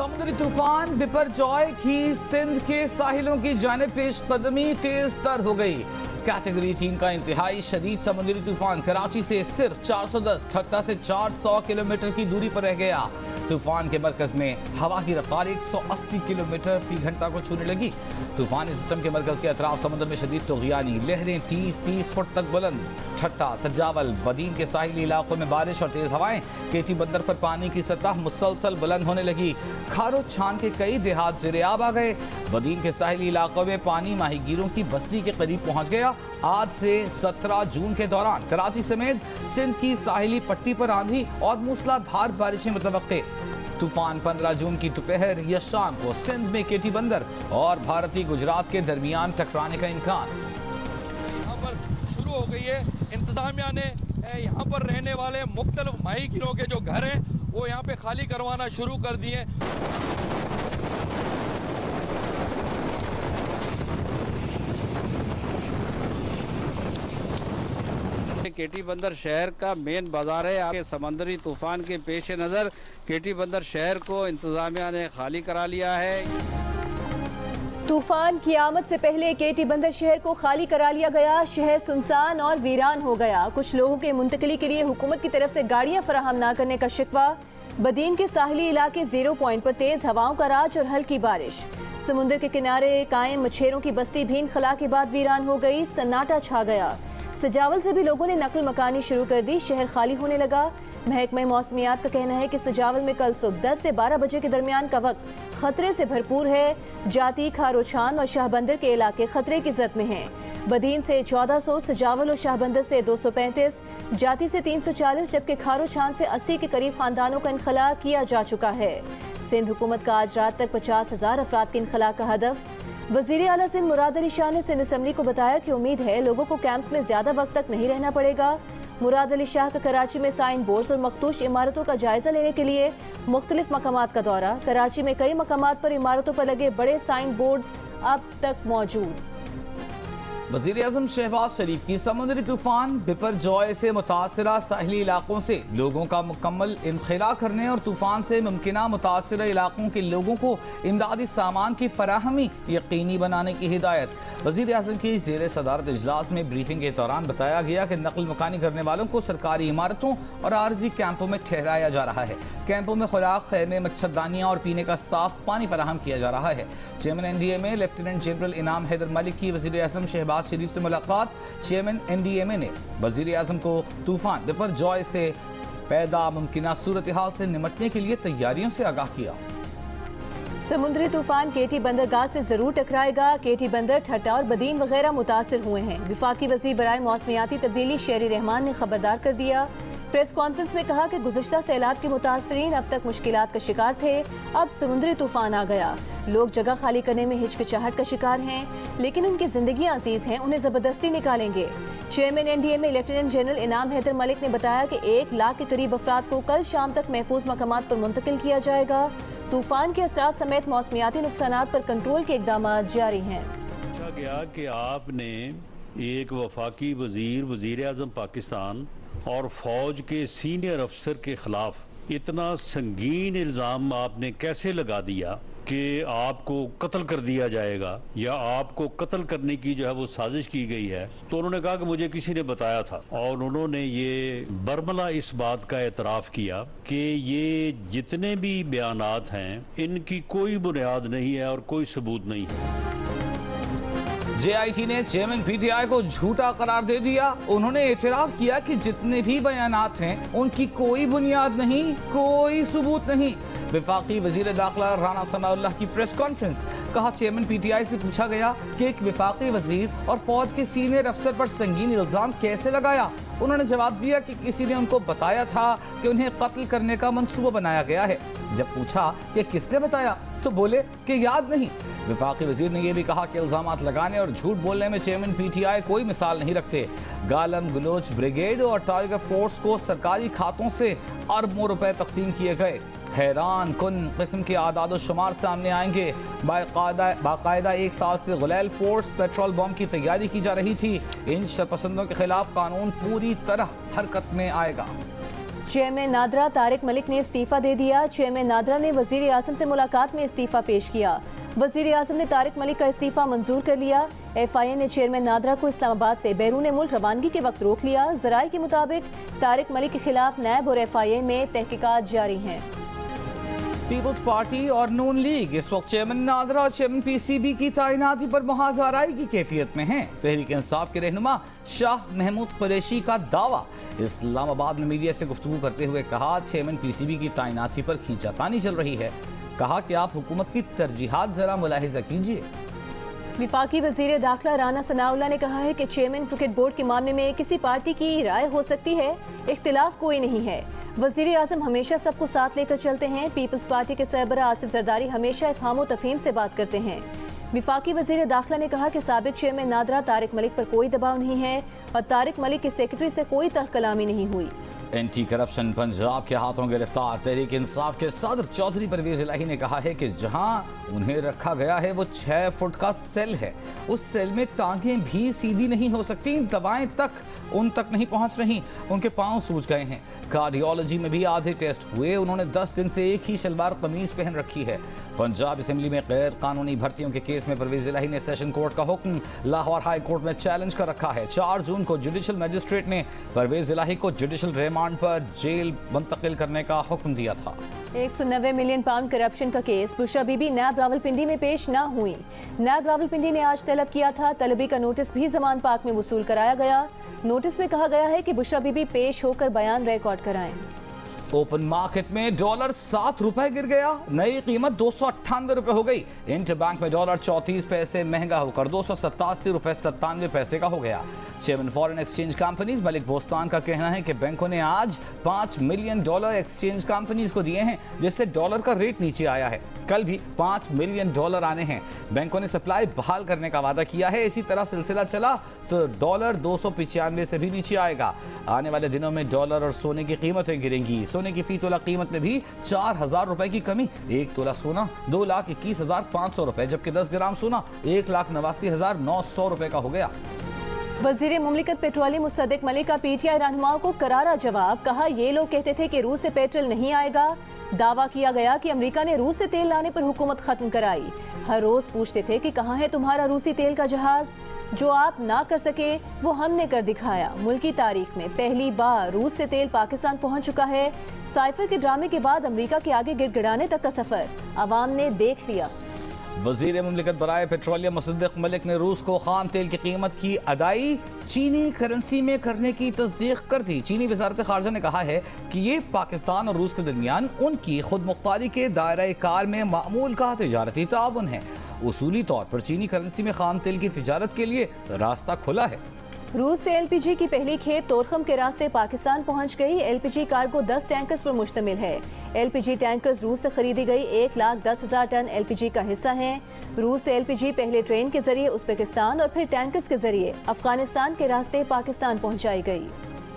समुद्री तूफान बिपरजॉय की सिंध के साहिलों की जानिब पेशकदमी तेज तर हो गई। कैटेगरी 3 का इंतहाई शदीद समुद्री तूफान कराची से सिर्फ 410 ठट्टा से 400 किलोमीटर की दूरी पर रह गया। तूफान के मरकज में हवा की रफ्तार 180 किलोमीटर फी घंटा को छूने लगी। तूफानी सिस्टम के मरकज के अतराफ समुद्र में शदीद तूग़यानी लहरें 30-30 फुट तक बुलंद। ठट्टा, सजावल, बदीन के साहिली इलाकों में बारिश और तेज हवाएं। केटी बंदर पर पानी की सतह मुसलसल बुलंद होने लगी। खारो छान के कई देहात ज़ेर-ए-आब आ गए। बदीन के साहिली इलाकों में पानी माहीगीरों की बस्ती के करीब पहुंच गया। आज से 17 जून के दौरान कराची समेत सिंध की साहिली पट्टी पर आंधी और मूसलाधार बारिशें मुतवक्के। तूफान 15 जून की दोपहर या शाम को सिंध में केटी बंदर और भारतीय गुजरात के दरमियान टकराने का इम्कान। यहाँ पर शुरू हो गई है। इंतजामिया ने यहाँ पर रहने वाले मुख्तलिफ माहीगीरों के जो घर हैं वो यहाँ पे खाली करवाना शुरू कर दिए। केटी बंदर शहर का मेन बाजार है। आगे समंदरी तूफान के पेश नज़र केटी बंदर शहर को इंतजामिया ने खाली करा लिया है। तूफान की आमद से पहले केटी बंदर शहर को खाली करा लिया गया। शहर सुनसान और वीरान हो गया। कुछ लोगों के मुंतकली के लिए हुकूमत की तरफ से गाड़ियां फराहम न करने का शिकवा। बदीन के साहिली इलाके 0 पॉइंट पर तेज हवाओं का राज और हल्की बारिश। समुद्र के किनारे कायम मछेरों की बस्ती भीन खला के बाद वीरान हो गई। सन्नाटा छा गया। सजावल से भी लोगों ने नकल मकानी शुरू कर दी। शहर खाली होने लगा। महकमा मौसमियात का कहना है कि सजावल में कल सुबह 10 से 12 बजे के दरमियान का वक्त खतरे से भरपूर है। जाती, खारोछान और शाहबंदर के इलाके खतरे की जद में हैं। बदीन से 1400, सजावल और शाहबंदर से 235, जाती से 340, जबकि खारोछान से 80 के करीब खानदानों का इनखला किया जा चुका है। सिंध हुकूमत का आज रात तक 50,000 अफराद के इनखला का हदफ। वज़ीर आला सिंध मुराद अली शाह ने सिंध असम्बली को बताया कि उम्मीद है लोगों को कैंप्स में ज्यादा वक्त तक नहीं रहना पड़ेगा। मुराद अली शाह का कराची में साइन बोर्ड्स और मखदूश इमारतों का जायजा लेने के लिए मुख्तलिफ मकामात का दौरा। कराची में कई मकामात पर इमारतों पर लगे बड़े साइन बोर्ड्स अब तक मौजूद। वज़ीर आज़म शहबाज शरीफ की समुद्री तूफान बिपरजॉय से मुतासरा साहिली इलाकों से लोगों का मुकम्मल इनखला करने और तूफान से मुमकिना मुतासरा इलाकों के लोगों को इमदादी सामान की फराहमी यकीनी बनाने की हिदायत। वज़ीर आज़म की ज़ेर सदारत इजलास में ब्रीफिंग के दौरान बताया गया कि नकल मकानी करने वालों को सरकारी इमारतों और आर्जी कैंपों में ठहराया जा रहा है। कैंपों में खुराक, खैमे, मच्छरदानियाँ और पीने का साफ पानी फराहम किया जा रहा है। चेयरमैन NDMA लेफ्टिनेंट जनरल इनाम हैदर मलिक की वज़ीर आज़म शहबाज शरीफ से मुलाकात। चेयरमैन NDMA ने वज़ीर आज़म को तूफान बिपरजॉय से पैदा मुमकिना सूरत हाल से निमटने के लिए तैयारियों से आगाह किया। समुद्री तूफान केटी बंदरगाह से जरूर टकराएगा। केटी बंदर, ठट्टा और बदीन वगैरह मुतासर हुए हैं। विफाकी वज़ीर बराए मौसमियाती तब्दीली शेरी रहमान ने खबरदार कर दिया। प्रेस कॉन्फ्रेंस में कहा कि गुज़श्ता सैलाब के मुतासरीन अब तक मुश्किलात का शिकार थे। अब समुद्री तूफान आ गया। लोग जगह खाली करने में हिचकिचाहट का शिकार हैं, लेकिन उनकी जिंदगियां अजीज हैं, उन्हें जबरदस्ती निकालेंगे। चेयरमैन NDMA लेफ्टिनेंट जनरल इनाम हैदर मलिक ने बताया कि 1 लाख के करीब अफराद को कल शाम तक महफूज मकामात पर मुंतकिल किया जाएगा। तूफान के असरात समेत मौसमियाती नुकसानात पर कंट्रोल के इकदाम जारी हैं। पूछा गया कि आपने एक वफाकी वज़ीर आज़म पाकिस्तान और फौज के सीनियर अफसर के खिलाफ इतना संगीन इल्ज़ाम आपने कैसे लगा दिया कि आपको कत्ल कर दिया जाएगा या आपको कत्ल करने की जो है वो साजिश की गई है। तो उन्होंने कहा कि मुझे किसी ने बताया था, और उन्होंने ये बरमला इस बात का एतराफ़ किया कि ये जितने भी बयानात हैं इनकी कोई बुनियाद नहीं है और कोई सबूत नहीं है। JIT ने चेयरमैन PTI को झूठा करार दे दिया। उन्होंने एतराफ़ किया कि जितने भी बयानात हैं उनकी कोई बुनियाद नहीं, कोई सबूत नहीं। विफाकी वज़ीर दाखिला राना सनाउल्लाह की प्रेस कॉन्फ्रेंस। कहा, चेयरमैन PTI से पूछा गया कि एक विफाकी वज़ीर और फौज के सीनियर अफसर पर संगीन इल्ज़ाम कैसे लगाया। उन्होंने जवाब दिया कि किसी ने उनको बताया था कि उन्हें कत्ल करने का मंसूबा बनाया गया है। जब पूछा कि किसने बताया तो बोले कि याद नहीं। विफाकी वज़ीर ने यह भी कहा कि इल्ज़ामात लगाने और झूठ बोलने में चेयरमैन PTI कोई मिसाल नहीं रखते। गालम गलोच ब्रिगेड और टाइगर फोर्स को सरकारी खातों से अरबों रुपए तकसीम किए गए। हैरान कुन किस्म के आदाद शुमार सामने आएंगे। बाकायदा 1 साल से गुलैल फोर्स पेट्रोल बम की तैयारी की जा रही थी। इन शरपसंदों के खिलाफ कानून पूरी तरह हरकत में आएगा। चेयरमैन नादरा तारिक मलिक ने इस्तीफा दे दिया। चेयरमैन नादरा ने वजीर आजम से मुलाकात में इस्तीफा पेश किया। वजीर आजम ने तारिक मलिक का इस्तीफा मंजूर कर लिया। FIA ने चेयरमैन नादरा को इस्लामाबाद से बैरून मुल्क रवानगी के वक्त रोक लिया। जराये के मुताबिक तारिक मलिक के खिलाफ नैब और FIA में तहकीकात जारी हैं। पीपल्स पार्टी और नून लीग इस वक्त चेयरमैन नादरा और चेयरमैन PCB की तैनाती पर मुहाज़राई की कैफियत में हैं। तहरीक इंसाफ के रहनुमा शाह महमूद कुरैशी का दावा। इस्लामाबाद में मीडिया से गुफ्तगू करते हुए कहा, चेयरमैन PCB की तैनाती पर खींचातानी चल रही है। कहा कि आप हुकूमत की तरजीहात जरा मुलाहिजा कीजिए। विफाकी वजीर दाखिला राना सनाउल्लाह ने कहा है कि चेयरमैन क्रिकेट बोर्ड के मामले में किसी पार्टी की राय हो सकती है, इख्तिलाफ कोई नहीं है। वजीर आजम हमेशा सबको साथ लेकर चलते हैं। पीपल्स पार्टी के सरबराह आसिफ जरदारी हमेशा इफ़हाम व तफहीम से बात करते हैं। विफाकी वजीर दाखिला ने कहा कि साबिक चेयरमैन नादरा तारिक मलिक पर कोई दबाव नहीं है और तारिक मलिक के सेक्रेटरी से कोई तहकलामी नहीं हुई। एंटी करप्शन पंजाब के हाथों गिरफ्तार तहरीक इंसाफ के सदर चौधरी परवेज इलाही ने कहा है कि जहां उन्हें रखा गया है वो 6 फुट का सेल है। उस सेल में टांगें भी सीधी नहीं हो सकती, दवाएं तक उन तक नहीं पहुंच रही, उनके पांव सूज गए हैं। कार्डियोलॉजी में भी आधे टेस्ट हुए। उन्होंने 10 दिन से एक ही शलवार कमीज पहन रखी है। पंजाब असेंबली में गैर कानूनी भर्तियों के केस में परवेज इलाही ने सेशन कोर्ट का हुक्म लाहौर हाई कोर्ट में चैलेंज कर रखा है। 4 जून को जुडिशल मजिस्ट्रेट ने परवेज इलाही को जुडिशल रिमांड पर जेल मुंतकिल करने का हुक्म दिया था। 190 मिलियन पाउंड करप्शन का केस बुशरा बीबी नैब रावलपिंडी में पेश न हुई। नैब रावलपिंडी ने आज तलब किया था। तलबी का नोटिस भी जमान पाक में वसूल कराया गया। नोटिस में कहा गया है कि बुशरा बीबी पेश होकर बयान रिकॉर्ड कराएं। ओपन मार्केट में डॉलर 7 रुपए गिर गया। नई कीमत 298 रुपए हो गई। इंटर बैंक में डॉलर 34 पैसे महंगा होकर 287 रुपए 97 पैसे का हो गया। Chairman foreign exchange companies Malik Bostan का कहना है कि बैंकों ने आज $5 मिलियन एक्सचेंज कंपनीज को दिए हैं, जिससे डॉलर का रेट नीचे आया है। कल भी $5 मिलियन आने हैं। बैंकों ने सप्लाई बहाल करने का वादा किया है। इसी तरह सिलसिला चला तो डॉलर 295 से भी नीचे आएगा। आने वाले दिनों में डॉलर और सोने की कीमतें गिरेंगी। सोने की फी तोला कीमत में भी 4000 रुपए की कमी। 1 तोला सोना 2,21,500 रुपए, जबकि 10 ग्राम सोना 1,89,900 रुपए का हो गया। वजीर मुमलिकत पेट्रोलियम मुसद्दिक मलिक का PTI रहनुमाओं को करारा जवाब। कहा, ये लोग कहते थे कि रूस से पेट्रोल नहीं आएगा। दावा किया गया कि अमेरिका ने रूस से तेल लाने पर हुकूमत खत्म कराई। हर रोज पूछते थे कि कहाँ है तुम्हारा रूसी तेल का जहाज। जो आप ना कर सके वो हमने कर दिखाया। मुल्क की तारीख में पहली बार रूस से तेल पाकिस्तान पहुँच चुका है। साइफर के ड्रामे के बाद अमेरिका के आगे गिड़गिड़ाने तक का सफर अवाम ने देख लिया। वजीर मुमलिकत बराए पेट्रोलियम मुसद्दिक मलिक ने रूस को खाम तेल की कीमत की अदाई चीनी करेंसी में करने की तस्दीक कर दी। चीनी वजारत खारजा ने कहा है कि ये पाकिस्तान और रूस के दरमियान उनकी खुद मुख्तारी के दायरे कार में मामूल का तिजारती ताउन है। उसूली तौर पर चीनी करेंसी में खाम तेल की तिजारत के लिए रास्ता खुला है। रूस से LPG की पहली खेप तोरखम के रास्ते पाकिस्तान पहुंच गई। LPG कार्गो 10 टैंकर्स पर मुश्तमिल है। LPG टैंकर्स रूस से खरीदी गई 1,10,000 टन LPG का हिस्सा हैं। रूस से LPG पहले ट्रेन के जरिए उज़्बेकिस्तान और फिर टैंकर्स के जरिए अफगानिस्तान के रास्ते पाकिस्तान पहुंचाई गई।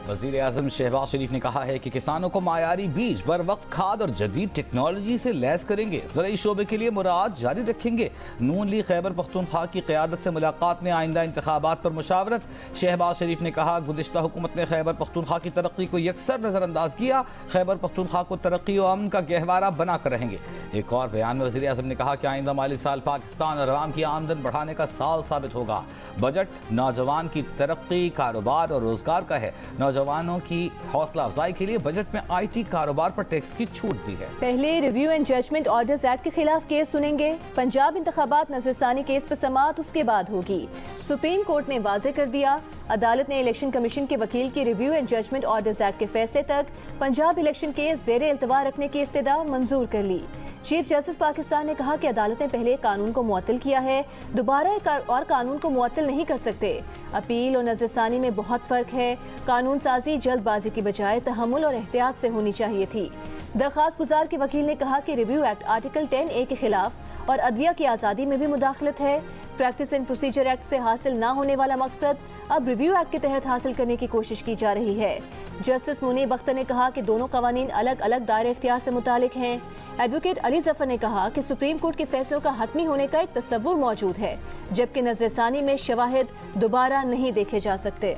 वज़ीर आज़म शहबाज शरीफ ने कहा है कि किसानों को मायारी बीज, बर वक्त खाद और जदीद टेक्नोलॉजी से लैस करेंगे। ज़राई शोबे के लिए मुराद जारी रखेंगे। नून लीग खैबर पख्तूनख्वा की क़यादत से मुलाकात में आइंदा इंतखाबात पर मुशावरत। शहबाज शरीफ ने कहा, गुज़िश्ता हुकूमत ने खैबर पख्तूनख्वा की तरक्की को यकसर नज़रअंदाज किया। खैबर पख्तूनख्वा को तरक्की और अमन का गहवारा बना कर रहेंगे। एक और बयान में वज़ीर आज़म ने कहा कि आइंदा माली साल पाकिस्तान और अवाम की आमदन बढ़ाने का साल साबित होगा। बजट नौजवान की तरक्की, कारोबार और रोजगार का है। नौजवानों की हौसला अफजाई के लिए बजट में IT कारोबार पर टैक्स की छूट दी है। पहले review and judgment orders act के खिलाफ केस सुनेंगे। पंजाब इंतखाबात नजरसानी केस पर समाअत उसके बाद होगी। सुप्रीम कोर्ट ने वाज़ेह कर दिया, अदालत ने इलेक्शन कमीशन के वकील की review and judgment orders act के फैसले तक पंजाब इलेक्शन केस ज़ेरे इल्तवा रखने की इस्तदा मंजूर कर ली। चीफ जस्टिस पाकिस्तान ने कहा कि अदालत ने पहले कानून को मुअत्तल किया है, दोबारा और कानून को मुअत्तल नहीं कर सकते। अपील और नजरसानी में बहुत फ़र्क है। कानून साजी जल्दबाजी की बजाय तहम्मुल और एहतियात से होनी चाहिए थी। दरख्वास्त गुजार के वकील ने कहा कि रिव्यू एक्ट आर्टिकल 10A के खिलाफ और अदलिया की आज़ादी में भी मुदाखलत है। प्रैक्टिस एंड प्रोसीजर एक्ट से हासिल ना होने वाला मकसद अब रिव्यू एक्ट के तहत हासिल करने की कोशिश की जा रही है। जस्टिस मुनीब अख्तर ने कहा कि दोनों कवानीन अलग अलग दायरे इख्तियार से मुतालिक हैं। एडवोकेट अली जफर ने कहा कि सुप्रीम कोर्ट के फैसलों का हतमी होने का एक तस्वुर मौजूद है, जबकि नजरसानी में शवाहिद दोबारा नहीं देखे जा सकते।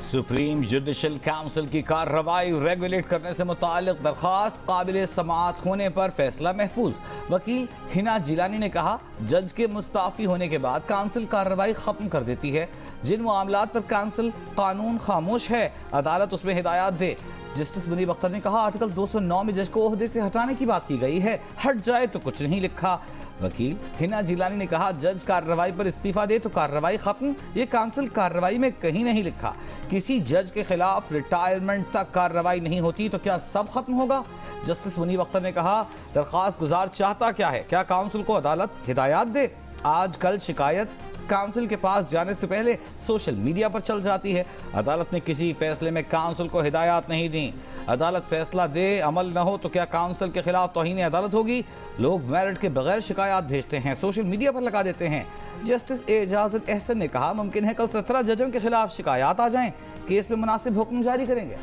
सुप्रीम जुडिशल काउंसिल की कार्रवाई रेगुलेट करने से मुताल्लिक दरखास्त काबिल समाअत होने पर फैसला महफूज। वकील हिना जिलानी ने कहा, जज के मुस्ताफी होने के बाद काउंसिल कार्रवाई खत्म कर देती है। जिन मामलात पर काउंसिल कानून खामोश है, अदालत उसमें हिदायत दे। जस्टिस मुनीब अख्तर ने कहा, आर्टिकल 209 में जज को ओहदे से हटाने की बात की गई है, हट जाए तो कुछ नहीं लिखा। वकील हिना जिलानी ने कहा, जज कार्रवाई पर इस्तीफा दे तो कार्रवाई खत्म, ये काउंसिल कार्रवाई में कहीं नहीं लिखा। किसी जज के खिलाफ रिटायरमेंट तक कार्रवाई नहीं होती तो क्या सब खत्म होगा? जस्टिस मुनीब अख्तर ने कहा, दरखास्त गुजार चाहता क्या है, क्या काउंसिल को अदालत हिदायत दे? आज कल शिकायत काउंसिल के पास जाने से पहले सोशल मीडिया पर चल जाती है। अदालत ने किसी फैसले में काउंसिल को हिदायत नहीं दी। अदालत फैसला दे, अमल न हो तो क्या काउंसिल के खिलाफ तौहीन अदालत होगी? लोग मेरिट के बगैर शिकायत भेजते हैं, सोशल मीडिया पर लगा देते हैं। जस्टिस एजाज अल एहसन ने कहा, मुमकिन है कल 17 जजों के खिलाफ शिकायत आ जाएं, केस में मुनासिब हुक्म जारी करेंगे।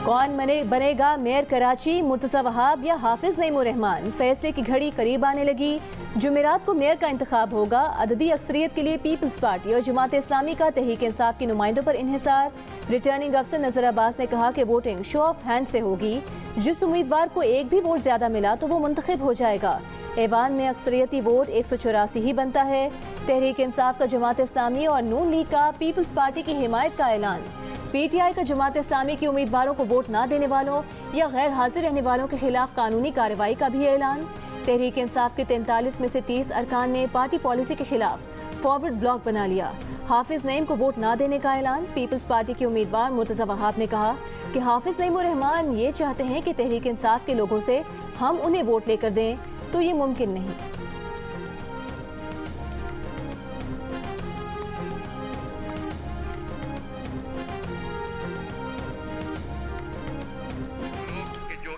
कौन बनेगा मेयर कराची, मुर्तज़ा वहाब या हाफिज नईमुर रहमान? फैसले की घड़ी करीब आने लगी। जुमेरात को मेयर का इंतखाब होगा। अददी अक्सरियत के लिए पीपल्स पार्टी और जमात इस्लामी का तहरीक इंसाफ के नुमाइंदों पर इन्हिसार। रिटर्निंग अफसर नजर अब्बास ने कहा कि वोटिंग शो ऑफ हैंड से होगी। जिस उम्मीदवार को एक भी वोट ज्यादा मिला तो वो मुंतखब हो जाएगा। ऐवान में अक्सरियती वोट 184 ही बनता है। तहरीक इंसाफ का जमात इस्लामी और नून लीग का पीपल्स पार्टी की हिमायत का ऐलान। पीटीआई का जमात इस्लामी के उम्मीदवारों को वोट ना देने वालों या गैर हाजिर रहने वालों के खिलाफ कानूनी कार्रवाई का भी ऐलान। तहरीक इंसाफ के 43 में से 30 अरकान ने पार्टी पॉलिसी के खिलाफ फॉरवर्ड ब्लॉक बना लिया। हाफिज नईम को वोट ना देने का ऐलान। पीपल्स पार्टी के उम्मीदवार मुर्तज़ा वहाब ने कहा कि हाफिज नईम और रहमान ये चाहते हैं कि तहरीक इंसाफ के लोगों से हम उन्हें वोट लेकर दें, तो ये मुमकिन नहीं।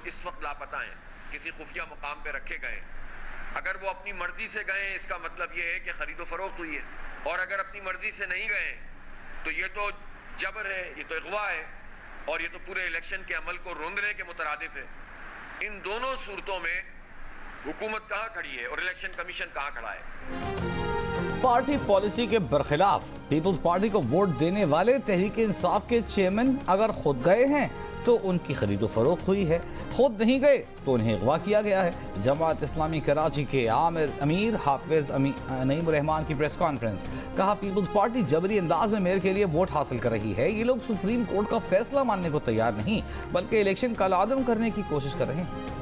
इस वक्त लापता हैं, किसी खुफिया मुकाम पे रखे गए, अगर वो अपनी मर्जी से गए इसका मतलब ये है कि खरीदो फरोख्त हुई है, और अगर अपनी मर्जी से नहीं गए तो ये तो जबर है, ये तो अगवा है, और ये तो पूरे इलेक्शन के अमल को रोंदने के मुतरादिफ है। इन दोनों सूरतों में हुकूमत कहाँ खड़ी है और इलेक्शन कमीशन कहाँ खड़ा है? पार्टी पॉलिसी के बरखिलाफ पीपल्स पार्टी को वोट देने वाले तहरीक इंसाफ के चेयरमैन अगर खुद गए हैं तो उनकी खरीदो फरोख्त हुई है, खुद नहीं गए तो उन्हें अगवा किया गया है। जमात इस्लामी कराची के अमीर हाफिज नईमुर रहमान की प्रेस कॉन्फ्रेंस। कहा, पीपल्स पार्टी जबरी अंदाज में मेयर के लिए वोट हासिल कर रही है। ये लोग सुप्रीम कोर्ट का फैसला मानने को तैयार नहीं, बल्कि इलेक्शन कालादम करने की कोशिश कर रहे हैं।